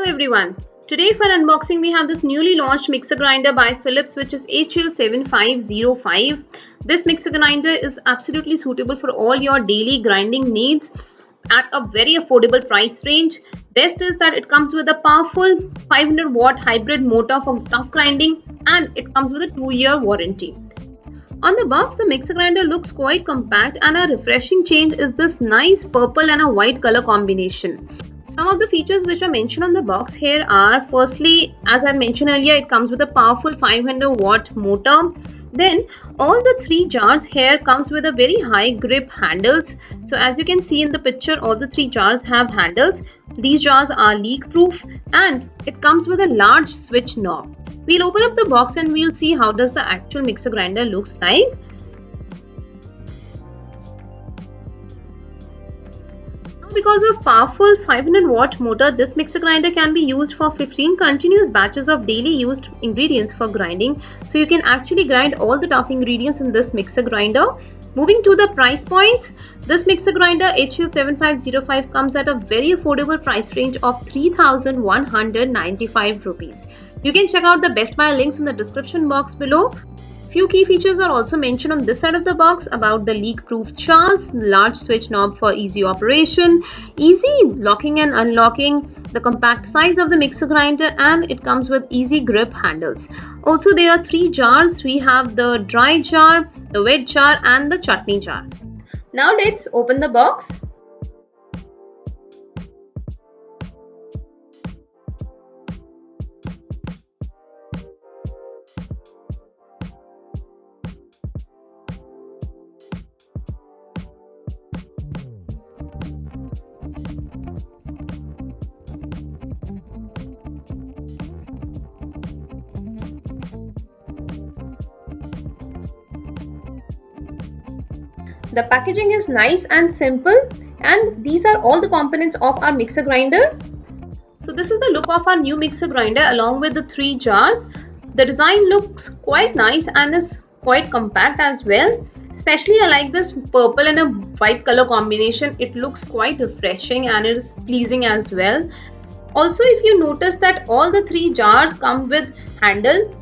everyone. Today for unboxing we have this newly launched mixer grinder by Philips, which is HL7505. This mixer grinder is absolutely suitable for all your daily grinding needs at a very affordable price range. Best is that it comes with a powerful 500 watt hybrid motor for tough grinding, and it comes with a 2-year warranty. On the box, the mixer grinder looks quite compact, and a refreshing change is this nice purple and a white color combination. Some of the features which are mentioned on the box here are, firstly, as I mentioned earlier, it comes with a powerful 500 watt motor. Then all the 3 jars here comes with a very high grip handles. So as you can see in the picture, all the 3 jars have handles. These jars are leak proof, and it comes with a large switch knob. We'll open up the box and we'll see how does the actual mixer grinder looks like. Because of powerful 500 watt motor, this mixer grinder can be used for 15 continuous batches of daily used ingredients for grinding. So you can actually grind all the tough ingredients in this mixer grinder. Moving to the price points, this mixer grinder HL7505 comes at a very affordable price range of 3,195 rupees. You can check out the Best Buy links in the description box below. Few key features are also mentioned on this side of the box about the leak-proof jars, large switch knob for easy operation, easy locking and unlocking, the compact size of the mixer grinder, and it comes with easy grip handles. Also, there are 3 jars. We have the dry jar, the wet jar, and the chutney jar. Now let's open the box. The packaging is nice and simple, and these are all the components of our mixer grinder. So this is the look of our new mixer grinder along with the 3 jars. The design looks quite nice and is quite compact as well. Especially I like this purple and a white color combination. It looks quite refreshing and it is pleasing as well. Also, if you notice that all the 3 jars come with handle,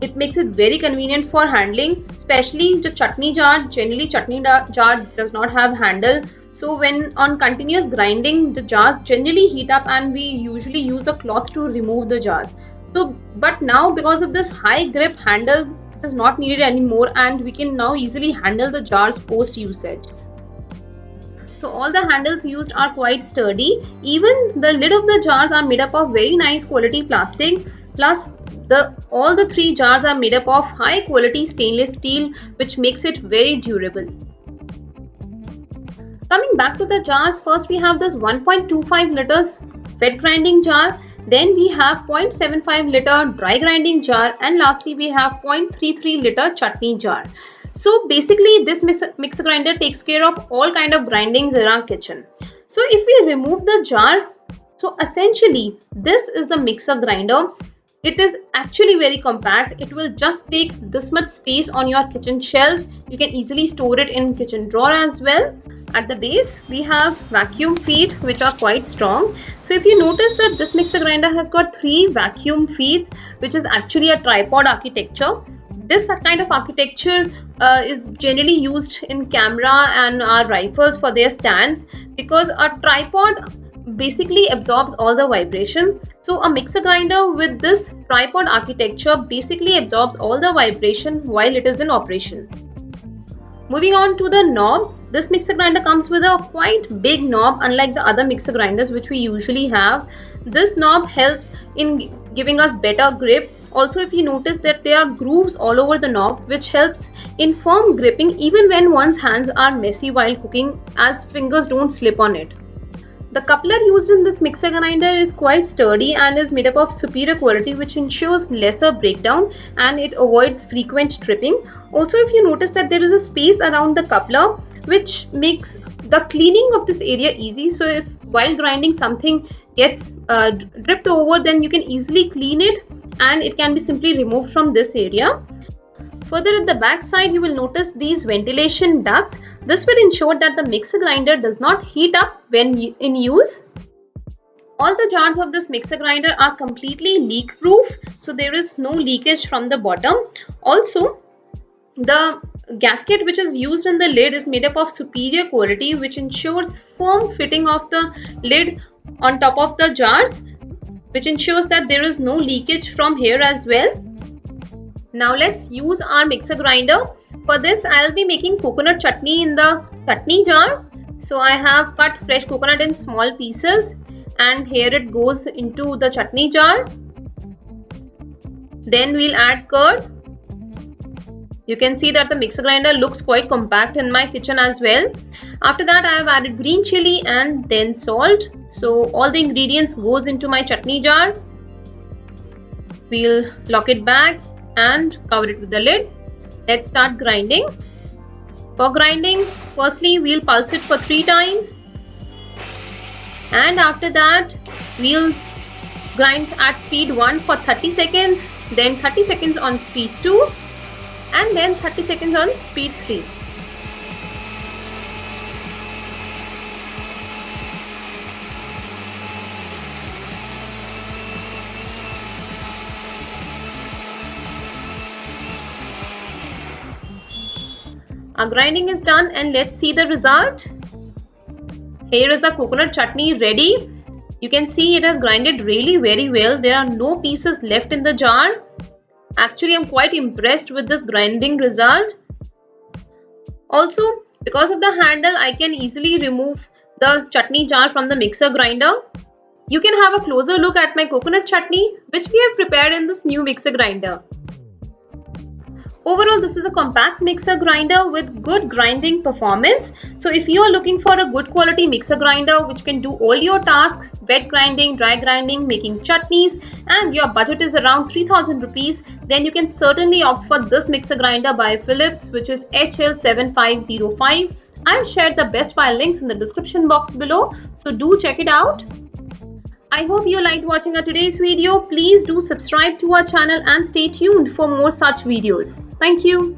it makes it very convenient for handling, especially the chutney jar. Generally, chutney jar does not have handle. So when on continuous grinding, the jars generally heat up and we usually use a cloth to remove the jars. But now because of this high grip handle, it is not needed anymore, and we can now easily handle the jars post usage. So all the handles used are quite sturdy. Even the lid of the jars are made up of very nice quality plastic. Plus, all the 3 jars are made up of high quality stainless steel, which makes it very durable. Coming back to the jars, first we have this 1.25 liters wet grinding jar, then we have 0.75 liter dry grinding jar, and lastly we have 0.33 liter chutney jar. So basically this mixer grinder takes care of all kind of grindings in our kitchen. So if we remove the jar, so essentially this is the mixer grinder. It is actually very compact. It will just take this much space on your kitchen shelf. You can easily store it in kitchen drawer as well. At the base, we have vacuum feet which are quite strong. So if you notice that this mixer grinder has got 3 vacuum feet, which is actually a tripod architecture. This kind of architecture is generally used in camera and our rifles for their stands, because a tripod basically absorbs all the vibration. So a mixer grinder with this tripod architecture basically absorbs all the vibration while it is in operation. Moving on to the knob, this mixer grinder comes with a quite big knob, unlike the other mixer grinders which we usually have. This knob helps in giving us better grip. Also, if you notice that there are grooves all over the knob, which helps in firm gripping even when one's hands are messy while cooking, as fingers don't slip on it. The coupler used in this mixer grinder is quite sturdy and is made up of superior quality, which ensures lesser breakdown and it avoids frequent tripping. Also, if you notice that there is a space around the coupler, which makes the cleaning of this area easy. So if while grinding something gets dripped over, then you can easily clean it and it can be simply removed from this area. Further at the back side, you will notice these ventilation ducts. This will ensure that the mixer grinder does not heat up when in use. All the jars of this mixer grinder are completely leak proof, so there is no leakage from the bottom. Also, the gasket which is used in the lid is made up of superior quality, which ensures firm fitting of the lid on top of the jars, which ensures that there is no leakage from here as well. Now let's use our mixer grinder. For this, I'll be making coconut chutney in the chutney jar. So I have cut fresh coconut in small pieces, and here it goes into the chutney jar. Then we'll add curd. You can see that the mixer grinder looks quite compact in my kitchen as well. After that, I have added green chili and then salt. So all the ingredients goes into my chutney jar. We'll lock it back and cover it with the lid. Let's start grinding. For grinding, firstly we'll pulse it for 3 times, and after that we'll grind at speed 1 for 30 seconds, then 30 seconds on speed 2, and then 30 seconds on speed 3. Our grinding is done, and let's see the result. Here is the coconut chutney ready. You can see it has grinded really very well. There are no pieces left in the jar. Actually, I'm quite impressed with this grinding result. Also, because of the handle, I can easily remove the chutney jar from the mixer grinder. You can have a closer look at my coconut chutney, which we have prepared in this new mixer grinder. Overall, this is a compact mixer grinder with good grinding performance. So if you are looking for a good quality mixer grinder which can do all your tasks, wet grinding, dry grinding, making chutneys, and your budget is around 3000 rupees, then you can certainly opt for this mixer grinder by Philips, which is HL7505. I've shared the best buy links in the description box below, so do check it out. I hope you liked watching our today's video. Please do subscribe to our channel and stay tuned for more such videos. Thank you.